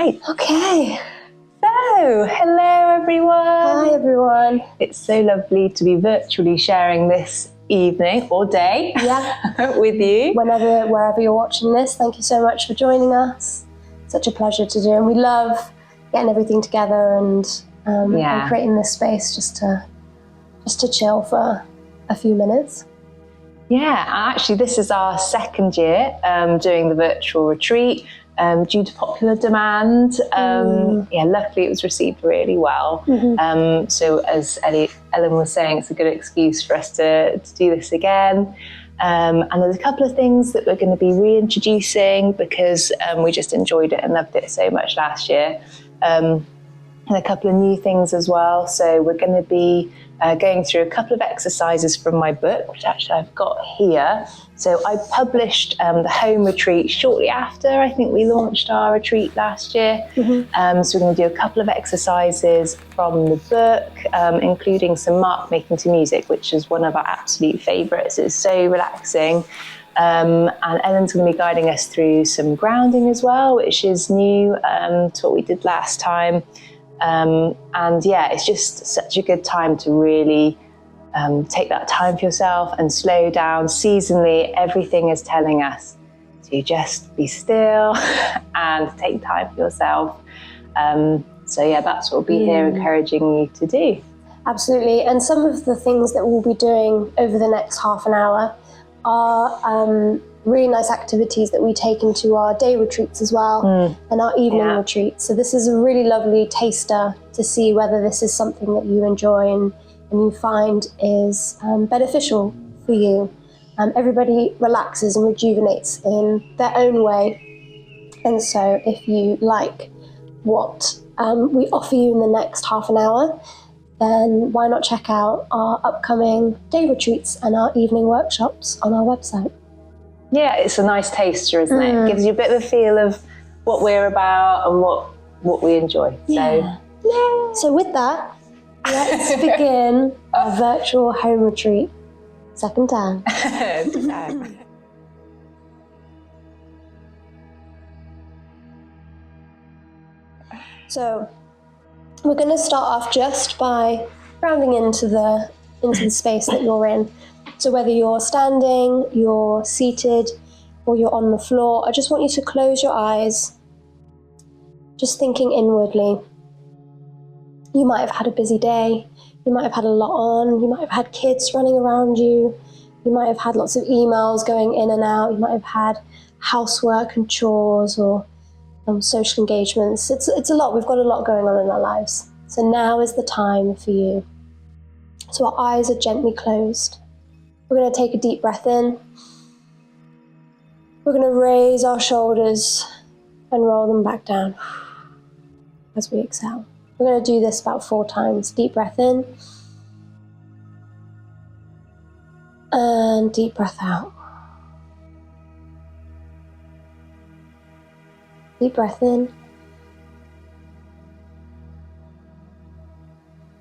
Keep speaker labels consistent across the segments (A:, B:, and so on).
A: Right.
B: Okay.
A: So, hello everyone.
B: Hi everyone.
A: It's so lovely to be virtually sharing this evening or day with you.
B: Wherever you're watching this, thank you so much for joining us. Such a pleasure to do, and we love getting everything together and creating this space just to chill for a few minutes.
A: Yeah, actually this is our second year doing the virtual retreat. Due to popular demand, luckily it was received really well. So as Ellen was saying, it's a good excuse for us to do this again. And there's a couple of things that we're going to be reintroducing because we just enjoyed it and loved it so much last year. And a couple of new things as well. So we're going to be going through a couple of exercises from my book, which actually I've got here. So I published the home retreat shortly after I think we launched our retreat last year. So we're going to do a couple of exercises from the book, including some mark making to music, which is one of our absolute favourites. It's so relaxing. And Ellen's going to be guiding us through some grounding as well, which is new to what we did last time. It's just such a good time to really take that time for yourself and slow down. Seasonally, everything is telling us to just be still and take time for yourself. That's what we'll be here encouraging you to do.
B: Absolutely. And some of the things that we'll be doing over the next half an hour are really nice activities that we take into our day retreats as well and our evening retreats. So this is a really lovely taster to see whether this is something that you enjoy and you find is beneficial for you. Everybody relaxes and rejuvenates in their own way. And so if you like what we offer you in the next half an hour, then why not check out our upcoming day retreats and our evening workshops on our website.
A: Yeah, it's a nice taster, isn't it? It gives you a bit of a feel of what we're about and what we enjoy.
B: So with that, let's begin our virtual home retreat. Second time. So we're going to start off just by grounding into the space that you're in. So whether you're standing, you're seated, or you're on the floor, I just want you to close your eyes, just thinking inwardly. You might have had a busy day, you might have had a lot on, you might have had kids running around you, you might have had lots of emails going in and out, you might have had housework and chores or social engagements. It's a lot, we've got a lot going on in our lives. So now is the time for you. So our eyes are gently closed. We're going to take a deep breath in. We're going to raise our shoulders and roll them back down as we exhale. We're going to do this about 4 times. Deep breath in. And deep breath out. Deep breath in.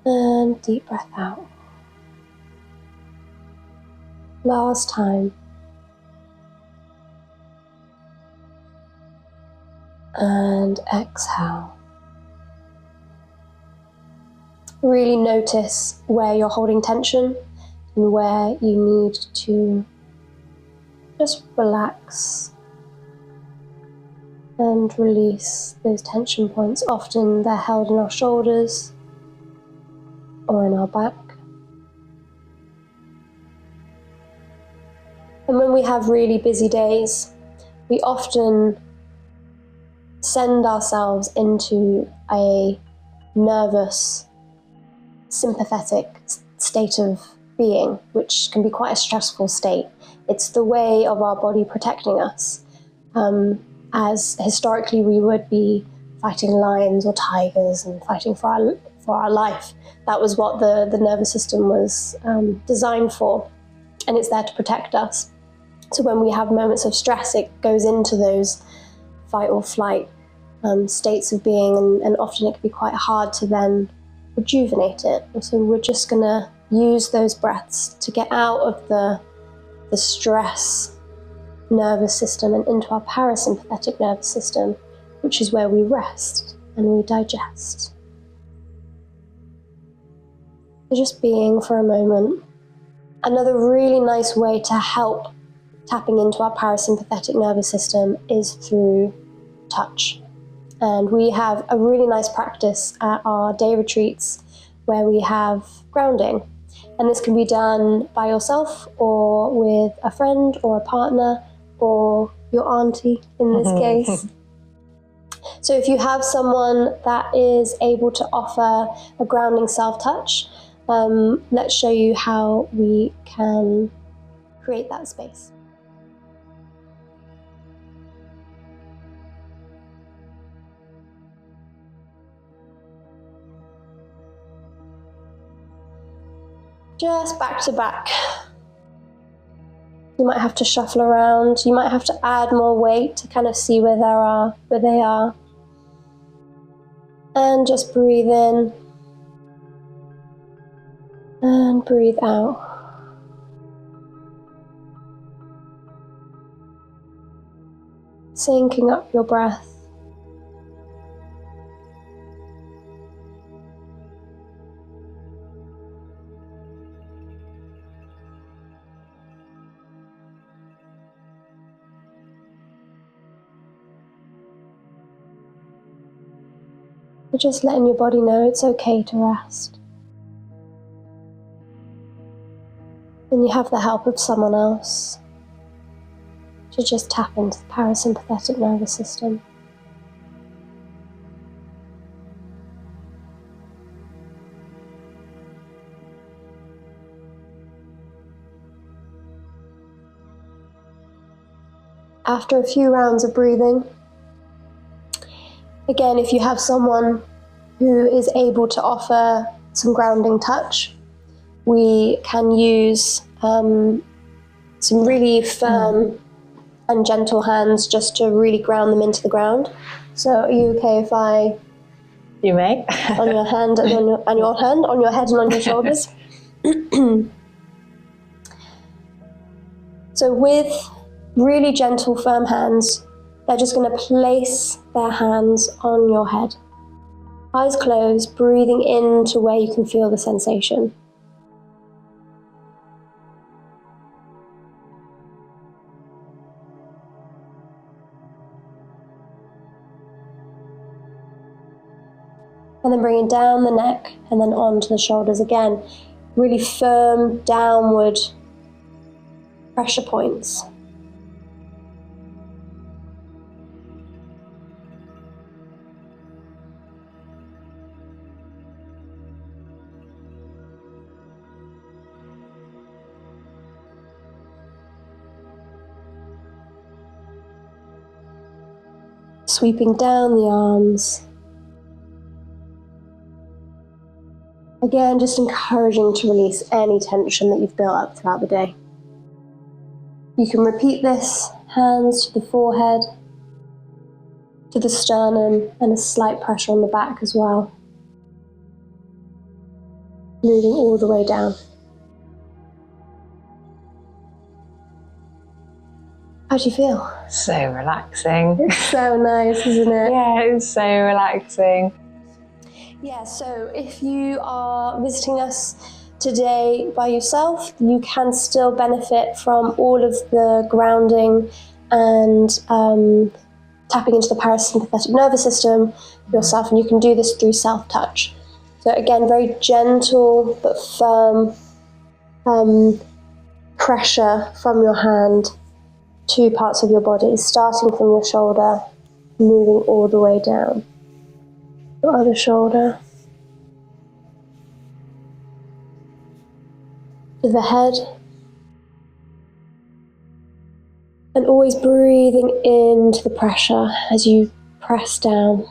B: And deep breath out. Last time. And exhale. Really notice where you're holding tension and where you need to just relax and release those tension points. Often they're held in our shoulders or in our back. And when we have really busy days, we often send ourselves into a nervous, sympathetic state of being, which can be quite a stressful state. It's the way of our body protecting us, as historically we would be fighting lions or tigers and fighting for our life. That was what the nervous system was designed for, and it's there to protect us. So when we have moments of stress, it goes into those fight or flight states of being, and often it can be quite hard to then rejuvenate it. And so we're just going to use those breaths to get out of the stress nervous system and into our parasympathetic nervous system, which is where we rest and we digest. So just being for a moment. Another really nice way to help tapping into our parasympathetic nervous system is through touch. And we have a really nice practice at our day retreats where we have grounding. And this can be done by yourself or with a friend or a partner or your auntie in this case. So if you have someone that is able to offer a grounding self-touch, let's show you how we can create that space. Just back to back. You might have to shuffle around. You might have to add more weight to kind of see where they are. And just breathe in and breathe out. Syncing up your breath. But just letting your body know it's okay to rest. And you have the help of someone else to just tap into the parasympathetic nervous system. After a few rounds of breathing, again, if you have someone who is able to offer some grounding touch, we can use some really firm and gentle hands just to really ground them into the ground. So are you okay if I...
A: You may.
B: on your hand and on your hand, on your head and on your shoulders? So with really gentle, firm hands, they're just going to place their hands on your head. Eyes closed, breathing into where you can feel the sensation. And then bringing down the neck and then onto the shoulders again. Really firm downward pressure points. Sweeping down the arms. Again, just encouraging to release any tension that you've built up throughout the day. You can repeat this, hands to the forehead, to the sternum, and a slight pressure on the back as well. Moving all the way down. How do you feel?
A: So relaxing.
B: It's so nice, isn't it?
A: Yeah, it's so relaxing.
B: Yeah, so if you are visiting us today by yourself, you can still benefit from all of the grounding and tapping into the parasympathetic nervous system yourself, and you can do this through self-touch. So again, very gentle but firm pressure from your hand to parts of your body, starting from your shoulder, moving all the way down. Your other shoulder, to the head, and always breathing into the pressure as you press down.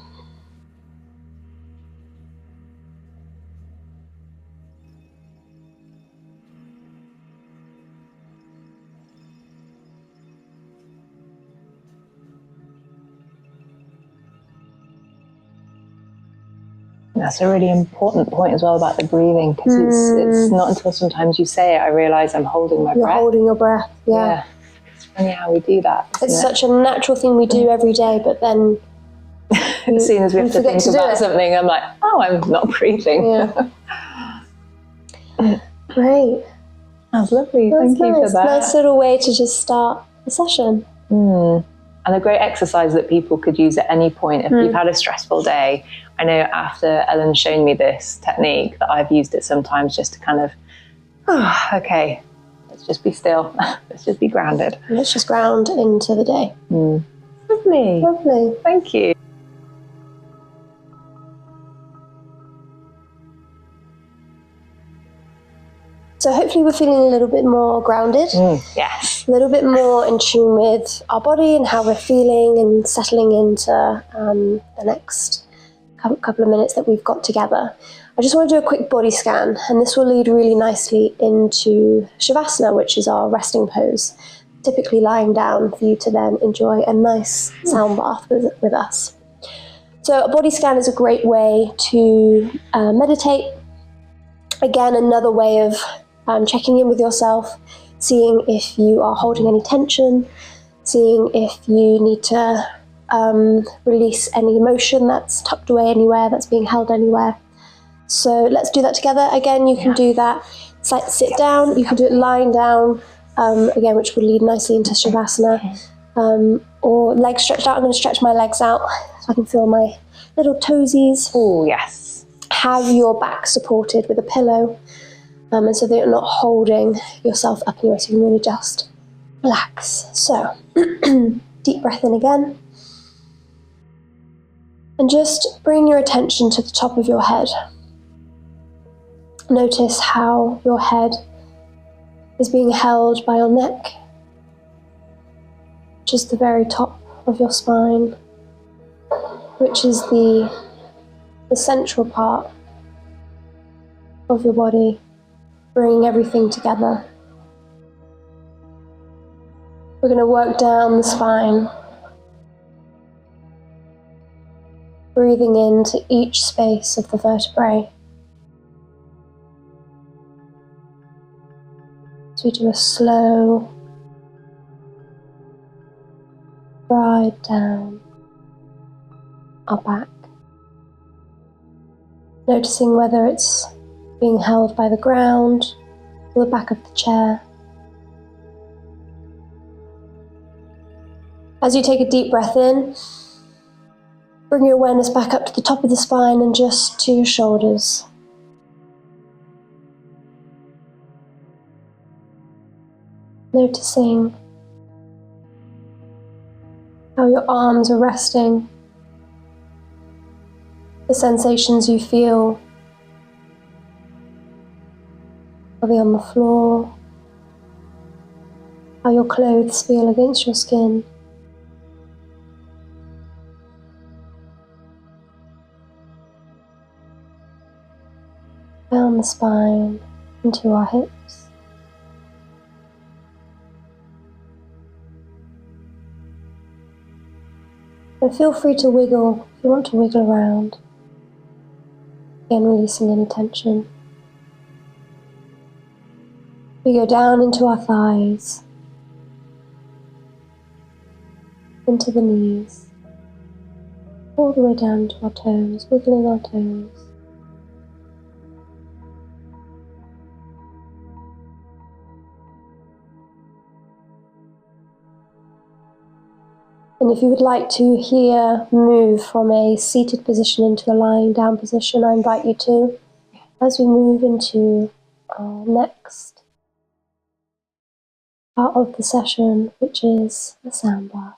A: That's a really important point as well about the breathing, because it's not until sometimes you say it I realise I'm holding my breath.
B: You're holding your breath, yeah.
A: It's funny how we do that.
B: It's such a natural thing we do every day, but then
A: as soon as we have to think about something, I'm like, oh, I'm not breathing.
B: Yeah. Great.
A: That was lovely.
B: That's
A: Thank you for that.
B: Nice little way to just start the session.
A: And a great exercise that people could use at any point if you've had a stressful day. I know after Ellen's shown me this technique that I've used it sometimes just to kind of, okay, let's just be still. Let's just be grounded.
B: Let's just ground into the day.
A: Lovely.
B: Lovely.
A: Thank you.
B: So hopefully we're feeling a little bit more grounded.
A: Yes.
B: A little bit more in tune with our body and how we're feeling and settling into the next couple of minutes that we've got together. I just want to do a quick body scan, and this will lead really nicely into Shavasana, which is our resting pose, typically lying down for you to then enjoy a nice sound bath with us. So a body scan is a great way to meditate. Again, another way of checking in with yourself, seeing if you are holding any tension, seeing if you need to release any emotion that's tucked away anywhere, that's being held anywhere. So let's do that together. Again, you can do that, sit down, you can do it lying down, again, which will lead nicely into Shavasana, or legs stretched out. I'm going to stretch my legs out so I can feel my little toesies.
A: Oh, yes.
B: Have your back supported with a pillow, and so that you're not holding yourself up anyway, so you can really just relax. So, deep breath in again. And just bring your attention to the top of your head. Notice how your head is being held by your neck, which is the very top of your spine, which is the central part of your body, bringing everything together. We're going to work down the spine, breathing into each space of the vertebrae. So we do a slow ride down our back, noticing whether it's being held by the ground or the back of the chair. As you take a deep breath in, bring your awareness back up to the top of the spine and just to your shoulders. Noticing how your arms are resting, the sensations you feel. Are they on the floor? How your clothes feel against your skin. Down the spine into our hips. And feel free to wiggle if you want to wiggle around. Again, releasing any tension. We go down into our thighs, into the knees, all the way down to our toes, wiggling our toes. And if you would like to here move from a seated position into a lying down position, I invite you to, as we move into our next part of the session, which is the sound bath.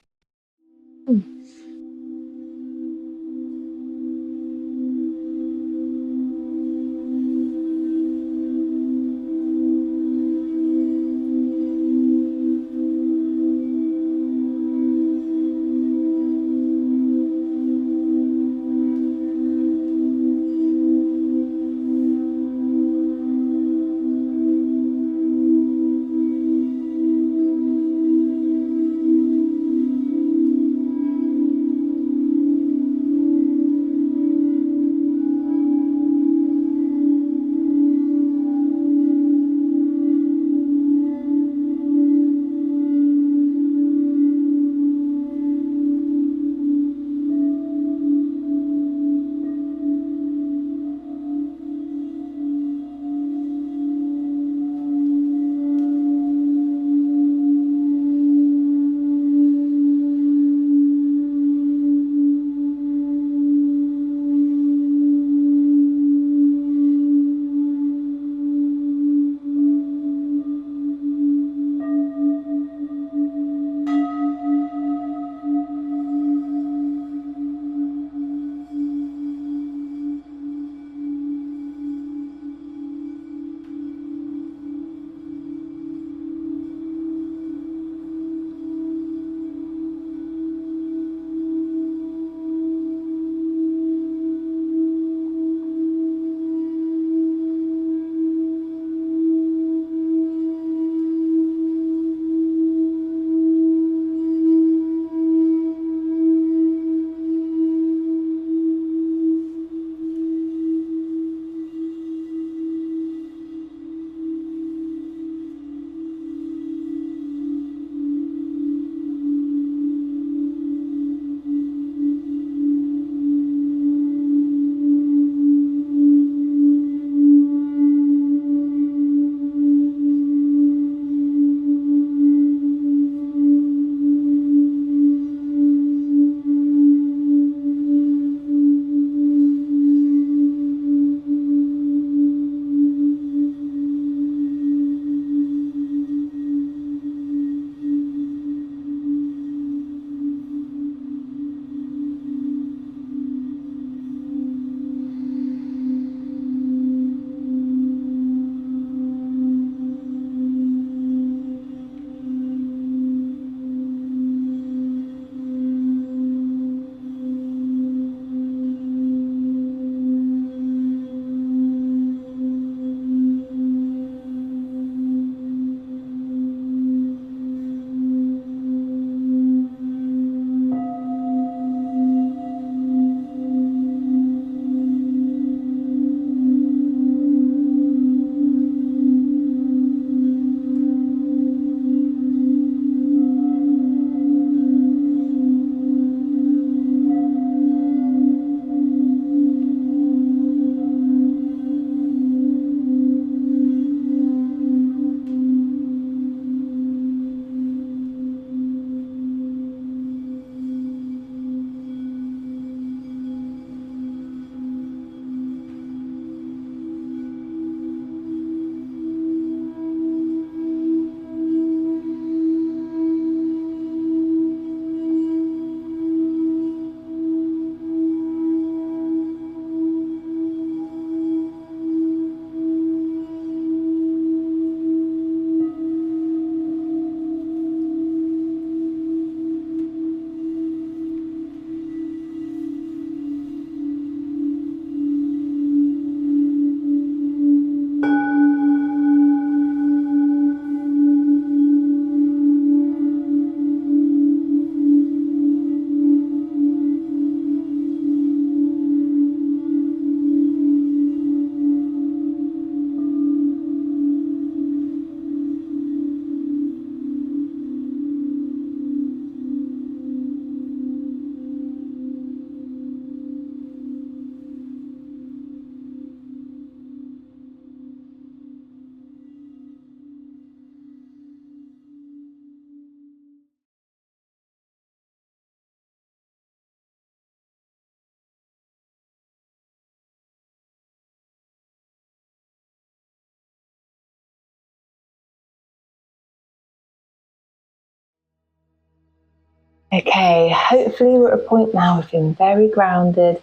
A: Okay, hopefully we're at a point now we're feeling very grounded,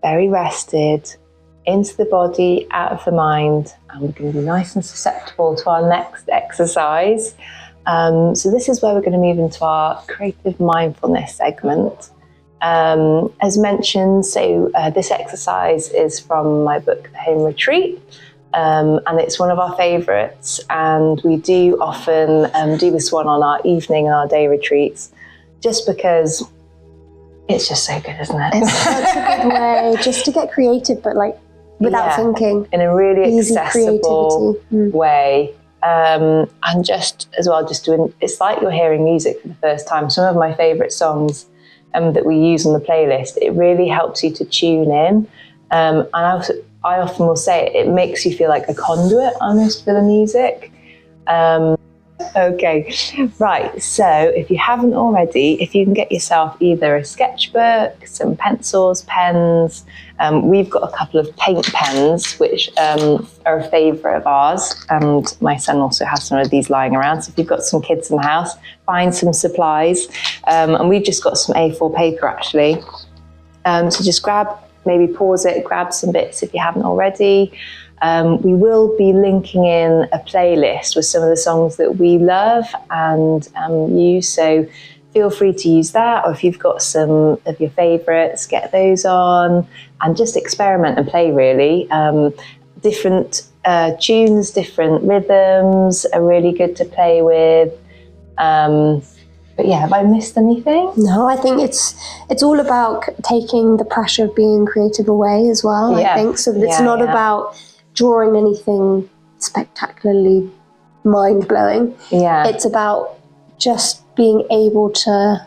A: very rested, into the body, out of the mind, and we're going to be nice and susceptible to our next exercise. So this is where we're going to move into our creative mindfulness segment. As mentioned, this exercise is from my book, The Home Retreat, and it's one of our favourites, and we do often do this one on our evening and our day retreats, just because it's just so good, isn't it?
B: It's such a good way just to get creative, but like without thinking.
A: In a really
B: Easy
A: accessible way. And just as well, just doing, it's like you're hearing music for the first time. Some of my favourite songs that we use on the playlist, it really helps you to tune in. And I often will say it makes you feel like a conduit almost for the music. Okay, right, so if you haven't already, if you can get yourself either a sketchbook, some pencils, pens, we've got a couple of paint pens which are a favourite of ours, and my son also has some of these lying around, so if you've got some kids in the house, find some supplies, and we've just got some A4 paper actually, so just maybe pause it, grab some bits if you haven't already. We will be linking in a playlist with some of the songs that we love and use, so feel free to use that, or if you've got some of your favourites, get those on and just experiment and play really. Different tunes, different rhythms are really good to play with. But yeah, have I missed anything?
B: No, I think it's all about taking the pressure of being creative away as well, I think. So it's not about drawing anything spectacularly mind-blowing. Yeah. It's about just being able to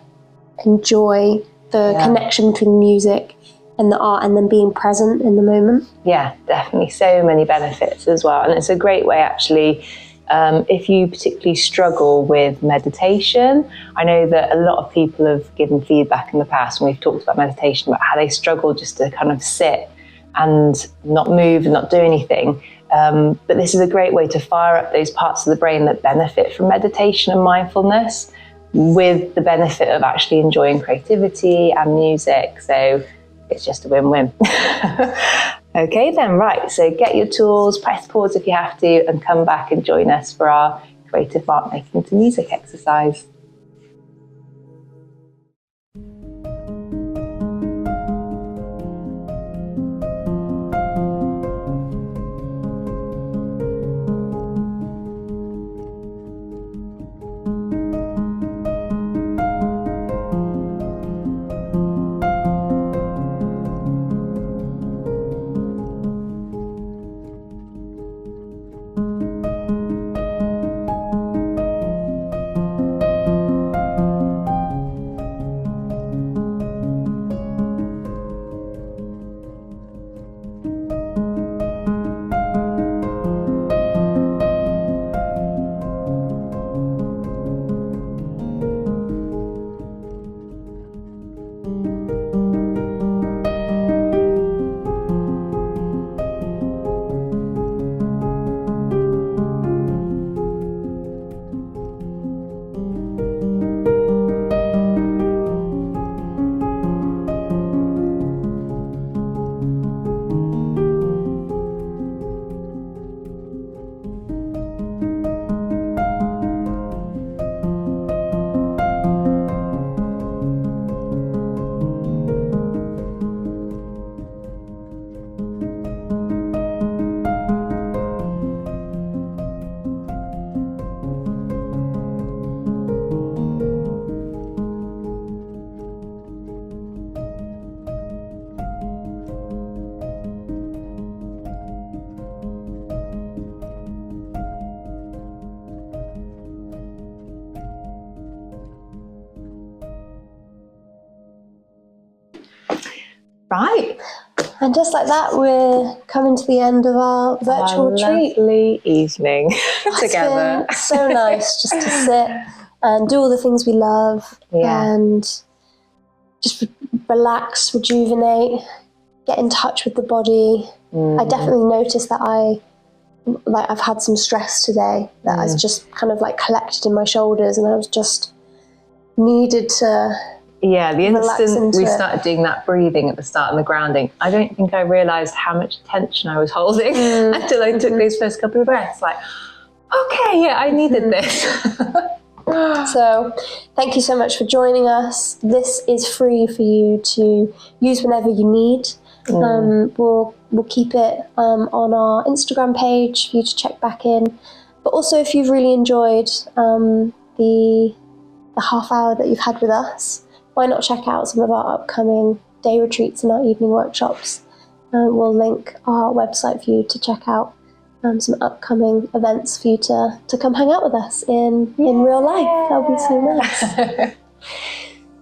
B: enjoy the connection between music and the art, and then being present in the moment. Yeah, definitely. So many benefits as well. And it's a great way actually, if you particularly struggle with meditation. I know that a lot of people have given feedback in the past when we've talked about meditation, about how they struggle just to kind of sit and not move and not do anything. But this is a great way to fire up those parts of the brain that benefit from meditation and mindfulness, with the benefit of actually enjoying creativity and music. So it's just a win-win. Okay then, right, so get your tools, press pause if you have to, and come back and join us for our creative art making to music exercise. Right. And just like that, we're coming to the end of our virtual retreat. Lovely evening together. It's been so nice just to sit and do all the things we love and just relax, rejuvenate, get in touch with the body. I definitely noticed that I've had some stress today that has just kind of like collected in my shoulders, and I was just needed to.
A: Yeah, the
B: relax
A: instant we
B: into it.
A: started doing that breathing at the start and the grounding, I don't think I realised how much tension I was holding until I took those first couple of breaths. Like, okay, yeah, I needed this.
B: So thank you so much for joining us. This is free for you to use whenever you need. We'll keep it on our Instagram page for you to check back in. But also, if you've really enjoyed the half hour that you've had with us, why not check out some of our upcoming day retreats and our evening workshops. We'll link our website for you to check out some upcoming events for you to come hang out with us in real life. That'll be so nice.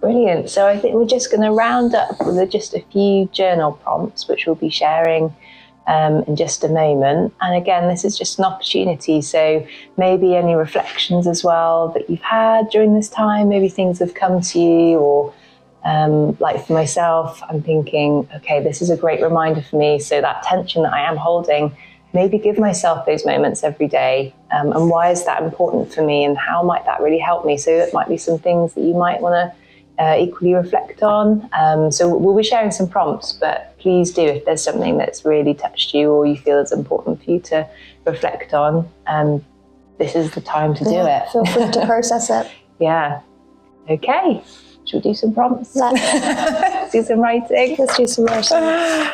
A: Brilliant. So I think we're just going to round up with just a few journal prompts, which we'll be sharing in just a moment. And again, this is just an opportunity. So maybe any reflections as well that you've had during this time, maybe things have come to you, or like for myself, I'm thinking, okay, this is a great reminder for me. So that tension that I am holding, maybe give myself those moments every day. And why is that important for me? And how might that really help me? So it might be some things that you might want to equally reflect on. So we'll be sharing some prompts, but please do, if there's something that's really touched you or you feel is important for you to reflect on, this is the time to do it.
B: Feel free to process it.
A: Yeah. Okay. Should we do some prompts?
B: Let's
A: do some writing.
B: Let's do some writing.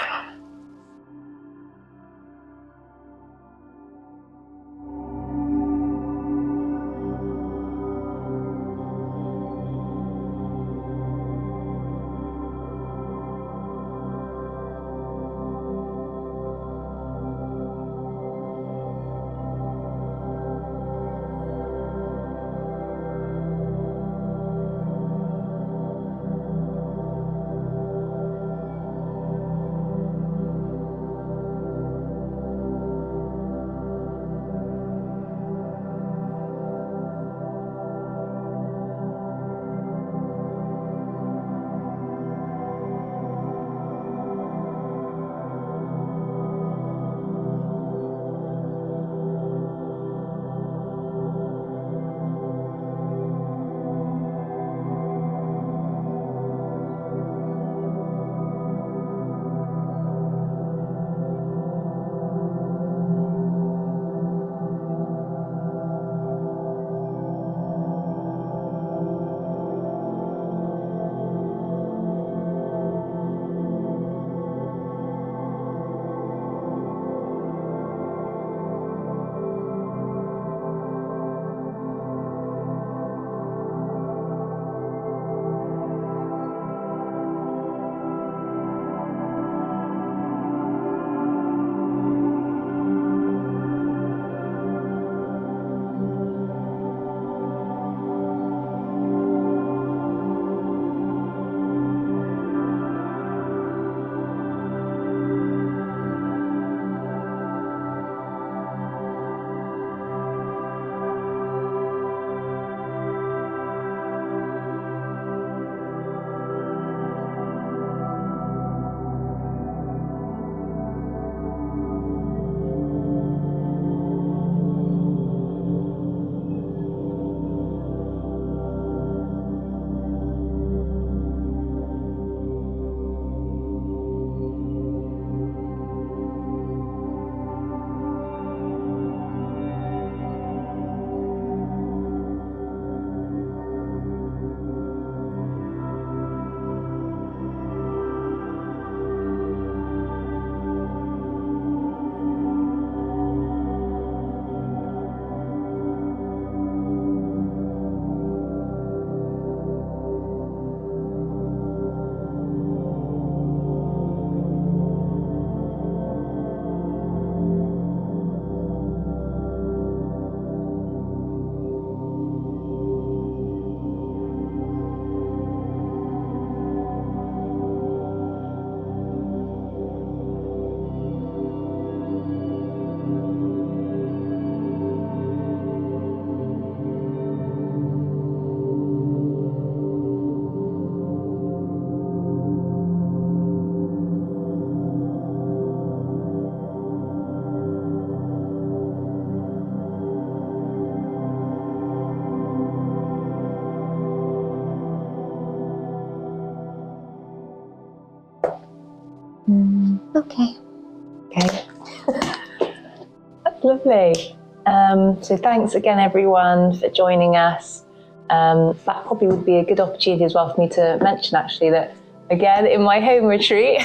A: Lovely. So thanks again, everyone, for joining us. That probably would be a good opportunity as well for me to mention, actually, that again in my home retreat,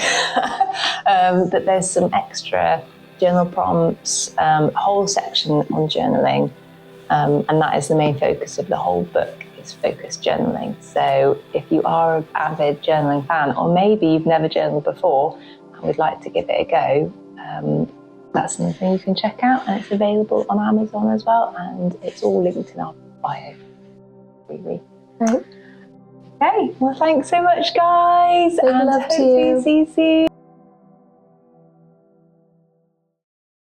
A: that there's some extra journal prompts, a whole section on journaling, and that is the main focus of the whole book, is focused journaling. So if you are an avid journaling fan, or maybe you've never journaled before and would like to give it a go, that's something you can check out, and it's available on Amazon as well, and it's all linked in our bio. Really.
B: Right.
A: Okay, well, thanks so much, guys,
B: Big
A: and
B: love to
A: hopefully
B: you.
A: see you soon.